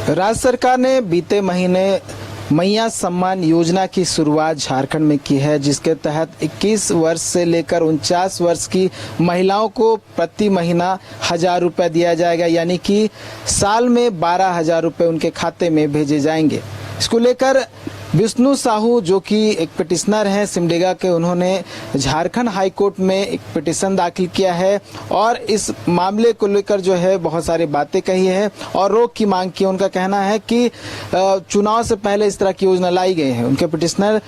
राज्य सरकार ने बीते महीने मैया सम्मान योजना की शुरुआत झारखंड में की है, जिसके तहत 21 वर्ष से लेकर 49 वर्ष की महिलाओं को प्रति महीना 1,000 रुपये दिया जाएगा, यानी कि साल में 12,000 रुपये उनके खाते में भेजे जाएंगे। इसको लेकर विष्णु साहू, जो कि एक पिटिशनर हैं सिमडेगा के, उन्होंने झारखंड हाई कोर्ट में एक पिटिशन दाखिल किया है और इस मामले को लेकर जो है बहुत सारी बातें कही है और रोक की मांग की। उनका कहना है कि चुनाव से पहले इस तरह की योजना लाई गई है। उनके पिटिशनर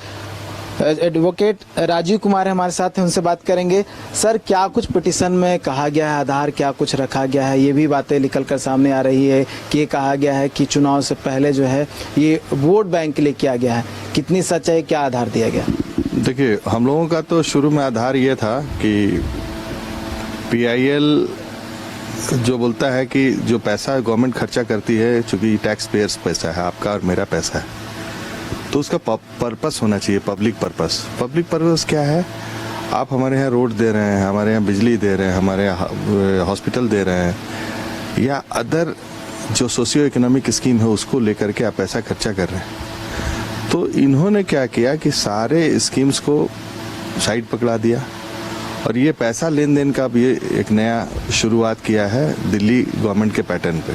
एडवोकेट राजीव कुमार हमारे साथ हैं, उनसे बात करेंगे। सर, क्या कुछ पिटिशन में कहा गया है, आधार क्या कुछ रखा गया है? ये भी बातें निकल कर सामने आ रही है कि ये कहा गया है कि चुनाव से पहले जो है ये वोट बैंक के लिए किया गया है। कितनी सच है, क्या आधार दिया गया? देखिए, हम लोगों का तो शुरू में आधार ये था कि PIL जो बोलता है कि जो पैसा गवर्नमेंट खर्चा करती है, चूंकि टैक्स पेयर्स पैसा है, आपका और मेरा पैसा है, तो उसका पर्पस होना चाहिए, पब्लिक पर्पस। पब्लिक पर्पस क्या है? आप हमारे यहाँ रोड दे रहे हैं, हमारे यहाँ बिजली दे रहे हैं, हमारे यहाँ हॉस्पिटल दे रहे हैं, या अदर जो सोशियो इकोनॉमिक स्कीम है उसको लेकर के आप पैसा खर्चा कर रहे हैं। तो इन्होंने क्या किया कि सारे स्कीम्स को साइड पकड़ा दिया और ये पैसा लेन देन का भी एक नया शुरुआत किया है दिल्ली गवर्नमेंट के पैटर्न पे।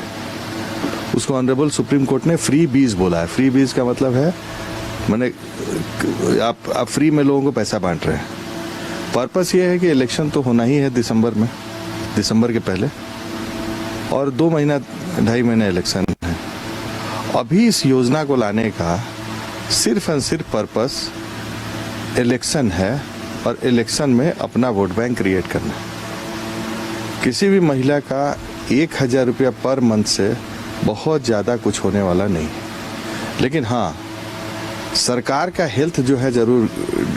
उसको ऑनरेबल सुप्रीम कोर्ट ने फ्री बीज बोला है। फ्री बीज का मतलब है मैंने आप फ्री में लोगों को पैसा बांट रहे हैं। पर्पस ये है कि इलेक्शन तो होना ही है दिसंबर के पहले, और 2 महीना 2.5 महीना इलेक्शन है। अभी इस योजना को लाने का सिर्फ और सिर्फ पर्पस इलेक्शन है और इलेक्शन में अपना वोट बैंक क्रिएट करना। किसी भी महिला का 1,000 रुपया पर मंथ से बहुत ज़्यादा कुछ होने वाला नहीं, लेकिन हाँ, सरकार का हेल्थ जो है ज़रूर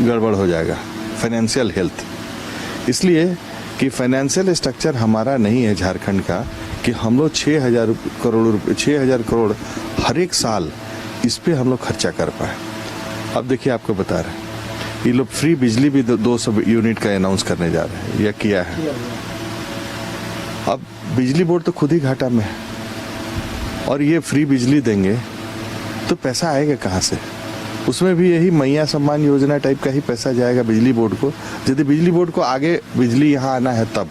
गड़बड़ हो जाएगा, फाइनेंशियल हेल्थ। इसलिए कि फाइनेंशियल स्ट्रक्चर हमारा नहीं है झारखंड का कि हम लोग 6,000 करोड़ हर एक साल इस पे हम लोग खर्चा कर पाए। अब देखिए, आपको बता रहे हैं, ये लोग फ्री बिजली भी 200 यूनिट का अनाउंस करने जा रहे हैं या किया है। अब बिजली बोर्ड तो खुद ही घाटा में है और ये फ्री बिजली देंगे तो पैसा आएगा कहाँ से? उसमें भी यही मैया सम्मान योजना टाइप का ही पैसा जाएगा बिजली बोर्ड को, यदि बिजली बोर्ड को आगे बिजली यहाँ आना है तब।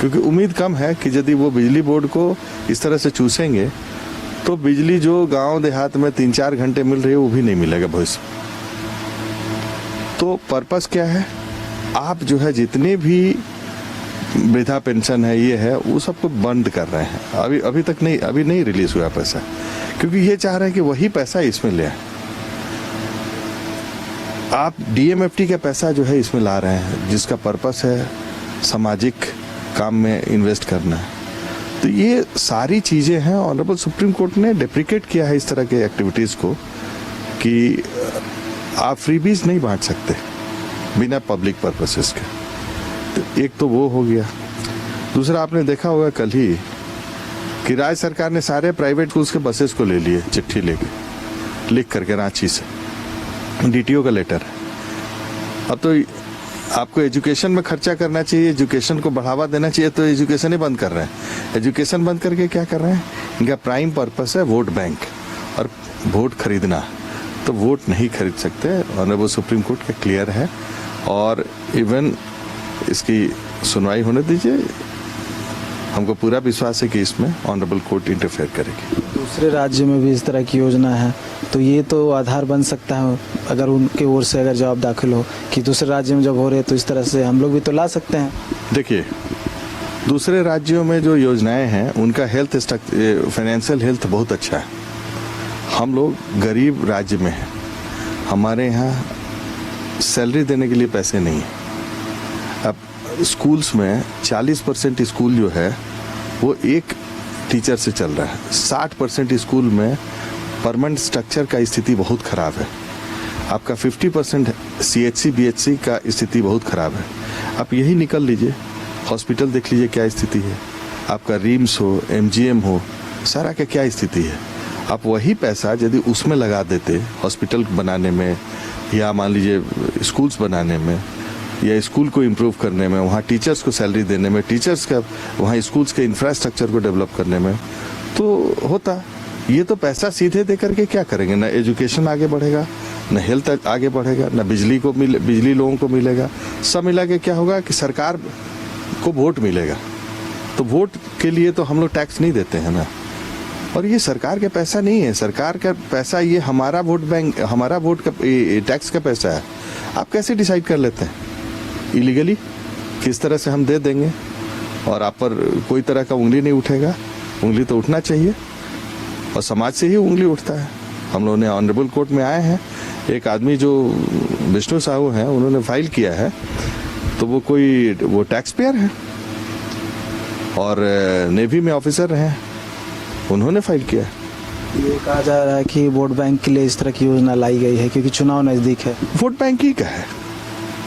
क्योंकि उम्मीद कम है कि यदि वो बिजली बोर्ड को इस तरह से चूसेंगे तो बिजली जो गांव देहात में 3-4 घंटे मिल रही है वो भी नहीं मिलेगा भविष्य। तो पर्पस क्या है? आप जो है जितने भी वृद्धा पेंशन है, ये है, वो सबको बंद कर रहे हैं। अभी नहीं रिलीज हुआ पैसा, क्योंकि ये चाह रहे हैं कि वही पैसा इसमें ले आए। आप DMFT का पैसा जो है इसमें ला रहे हैं, जिसका पर्पस है सामाजिक काम में इन्वेस्ट करना। तो ये सारी चीजें हैं। ऑनरेबल सुप्रीम कोर्ट ने डेप्रिकेट किया है इस तरह के एक्टिविटीज को कि आप फ्रीबीज नहीं बांट सकते बिना पब्लिक पर्पसेस के। तो एक तो वो हो गया। दूसरा, आपने देखा होगा कल ही कि राज्य सरकार ने सारे प्राइवेट स्कूल्स के बसेस को ले लिए, चिट्ठी लेके लिख करके रांची से, DTO का लेटर। अब तो आपको एजुकेशन में खर्चा करना चाहिए, एजुकेशन को बढ़ावा देना चाहिए, तो एजुकेशन ही बंद कर रहे हैं। एजुकेशन बंद करके क्या कर रहे हैं? इनका प्राइम पर्पस है वोट बैंक और वोट खरीदना। तो वोट नहीं खरीद सकते। ऑनरेबल सुप्रीम कोर्ट का क्लियर है और इवन इसकी सुनवाई होने दीजिए। हमको पूरा विश्वास है कि इसमें ऑनरेबल कोर्ट इंटरफेयर करेगी। दूसरे राज्य में भी इस तरह की योजना है, तो ये तो आधार बन सकता है अगर उनके ओर से अगर जवाब दाखिल हो कि दूसरे राज्य में जब हो रहे तो इस तरह से हम लोग भी तो ला सकते हैं। देखिए, दूसरे राज्यों में जो योजनाएं हैं उनका हेल्थ फाइनेंशियल हेल्थ बहुत अच्छा है। हम लोग गरीब राज्य में हैं, हमारे यहाँ सैलरी देने के लिए पैसे नहीं है। अब स्कूल्स में 40% स्कूल जो है वो एक टीचर से चल रहा है। 60% स्कूल में परमानेंट स्ट्रक्चर का स्थिति बहुत खराब है। आपका 50% CHC BHC का स्थिति बहुत खराब है। आप यही निकल लीजिए, हॉस्पिटल देख लीजिए क्या स्थिति है। आपका रिम्स हो, MGM हो, सारा का क्या स्थिति है। आप वही पैसा यदि उसमें लगा देते, हॉस्पिटल बनाने में या मान लीजिए स्कूल्स बनाने में या स्कूल को इम्प्रूव करने में, वहाँ टीचर्स को सैलरी देने में, टीचर्स का वहाँ स्कूल्स के इंफ्रास्ट्रक्चर को डेवलप करने में, तो होता। ये तो पैसा सीधे दे करके क्या करेंगे? ना एजुकेशन आगे बढ़ेगा, न हेल्थ आगे बढ़ेगा, न बिजली लोगों को मिलेगा। सब मिला के क्या होगा कि सरकार को वोट मिलेगा, तो वोट के लिए तो हम लोग टैक्स नहीं देते हैं ना। और ये सरकार का पैसा नहीं है, सरकार का पैसा ये हमारा वोट बैंक, हमारा वोट का टैक्स का पैसा है। आप कैसे डिसाइड कर लेते हैं इलीगली किस तरह से हम दे देंगे और आप पर कोई तरह का उंगली नहीं उठेगा? उंगली तो उठना चाहिए और समाज से ही उंगली उठता है। हम लोगों ने ऑनरेबल कोर्ट में आए हैं, एक आदमी जो विष्णु साहू हैं उन्होंने फाइल किया है, तो वो टैक्स पेयर है और नेवी में ऑफिसर रहे हैं, उन्होंने फाइल किया है। ये कहा जा रहा है कि वोट बैंक के लिए इस तरह की योजना लाई गई है क्योंकि चुनाव नजदीक है। वोट बैंक ही का है,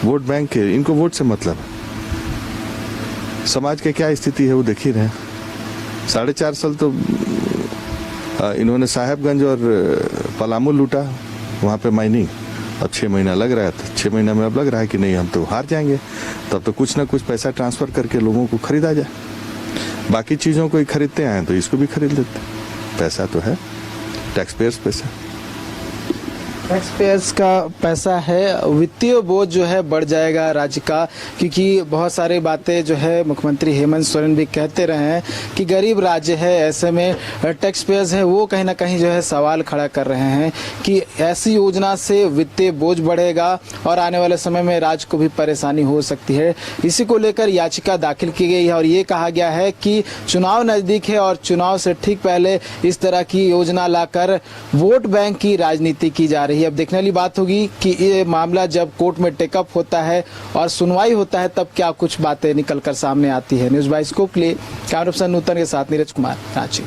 वोट बैंक है, इनको वोट से मतलब है। समाज की क्या स्थिति है वो देख ही रहे हैं। 4.5 साल तो इन्होंने साहेबगंज और पलामू लूटा, वहाँ पे माइनिंग। अब 6 महीना लग रहा है, तो 6 महीना में अब लग रहा है कि नहीं हम तो हार जाएंगे, तब तो कुछ ना कुछ पैसा ट्रांसफर करके लोगों को खरीदा जाए। बाकी चीज़ों को ही खरीदते आए तो इसको भी खरीद लेते। पैसा तो है, टैक्स पेयर्स पैसा, टैक्स पेयर्स का पैसा है। वित्तीय बोझ जो है बढ़ जाएगा राज्य का, क्योंकि बहुत सारी बातें जो है मुख्यमंत्री हेमंत सोरेन भी कहते रहे हैं कि गरीब राज्य है, ऐसे में टैक्स पेयर्स है वो कहीं ना कहीं जो है सवाल खड़ा कर रहे हैं कि ऐसी योजना से वित्तीय बोझ बढ़ेगा और आने वाले समय में राज्य को भी परेशानी हो सकती है। इसी को लेकर याचिका दाखिल की गई है और ये कहा गया है कि चुनाव नजदीक है और चुनाव से ठीक पहले इस तरह की योजना लाकर वोट बैंक की राजनीति की जा रही है। अब देखने वाली बात होगी कि ये मामला जब कोर्ट में टेकअप होता है और सुनवाई होता है तब क्या कुछ बातें निकलकर सामने आती है। न्यूज़ बाइस्कोप के लिए कैमरा पर्सन नूतन के साथ नीरज कुमार, रांची।